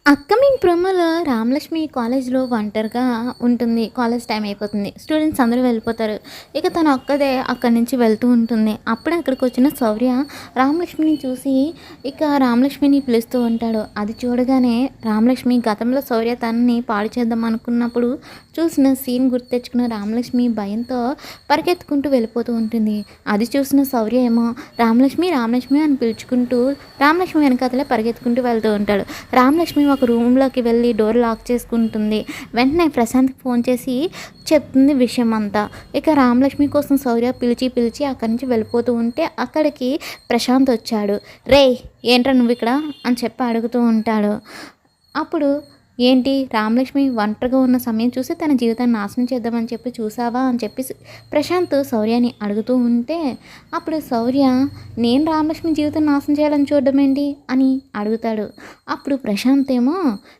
Upcoming ప్రోమోలో రామలక్ష్మి కాలేజ్‌లో ఒంటరిగా ఉంటుంది. కాలేజ్ టైమ్ అయిపోతుంది. స్టూడెంట్స్ అందరూ వెళ్ళిపోతారు. ఇక తను ఒక్కదే అక్కడి నుంచి వెళ్తూ ఉంటుంది. అప్పుడే అక్కడికొచ్చిన శౌర్య రామలక్ష్మిని చూసి ఇక రామలక్ష్మిని పిలుస్తూ ఉంటాడు. అది చూడగానే రామలక్ష్మి గతంలో శౌర్య తనని పాడు చేద్దాం అనుకున్నప్పుడు చూసిన సీన్ గుర్తు తెచ్చుకున్న రామలక్ష్మి భయంతో పరిగెత్తుకుంటూ వెళ్ళిపోతూ ఉంటుంది. అది చూసిన శౌర్య ఏమో రామలక్ష్మి, రామలక్ష్మి అని పిలుచుకుంటూ రామలక్ష్మి వెనకాతలే పరిగెత్తుకుంటూ వెళ్తూ ఉంటాడు. రామలక్ష్మి ఒక రూమ్‌లోకి వెళ్ళి డోర్ లాక్ చేసుకుంటుంది. వెంటనే ప్రశాంత్‌కి ఫోన్ చేసి చెప్తుంది విషయం అంతా. ఇక రామలక్ష్మి కోసం శౌర్య పిలిచి పిలిచి అక్కడి నుంచి వెళ్ళిపోతూ ఉంటే అక్కడికి ప్రశాంత్ వచ్చాడు. "రేయ్! ఏంట్రా నువ్విక్కడ" అని చెప్పి అడుగుతూ ఉంటాడు. అప్పుడు "ఏంటి రామలక్ష్మి ఒంటరిగా ఉన్న సమయం చూసి తన జీవితాన్ని నాశనం చేద్దామని చెప్పి చూసావా" అని చెప్పేసి ప్రశాంత్ శౌర్యని అడుగుతూ ఉంటే అప్పుడు శౌర్య "నేను రామలక్ష్మి జీవితం నాశనం చేయాలని చూడడం ఏంటి" అని అడుగుతాడు. అప్పుడు ప్రశాంత్ ఏమో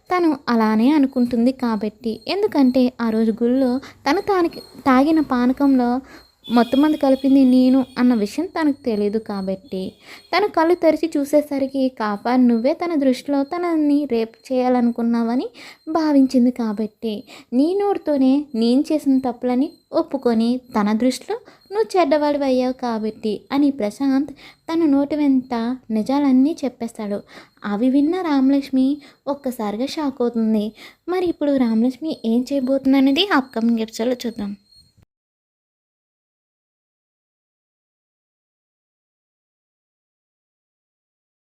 తను అలానే అనుకుంటుంది కాబట్టి, ఎందుకంటే ఆ రోజు గుళ్ళో తను తాగిన పానకంలో మొత్తమంది కలిపింది నేను అన్న విషయం తనకు తెలీదు కాబట్టి, తను కళ్ళు తెరిచి చూసేసరికి కాపాడు నువ్వే తన దృష్టిలో తనని రేప్ చేయాలనుకున్నావని భావించింది కాబట్టి, నీ నోటితోనే నేను చేసిన తప్పులని ఒప్పుకొని తన దృష్టిలో నువ్వు చెడ్డవాడివయ్యావు కాబట్టి అని ప్రశాంత్ తన నోటి వెంట నిజాలన్నీ చెప్పేస్తాడు. అవి విన్న రామలక్ష్మి ఒక్కసారిగా షాక్ అవుతుంది. మరి ఇప్పుడు రామలక్ష్మి ఏం చేయబోతుందనేది అప్కమింగ్ ఎపిసోడ్‌లో చూద్దాం.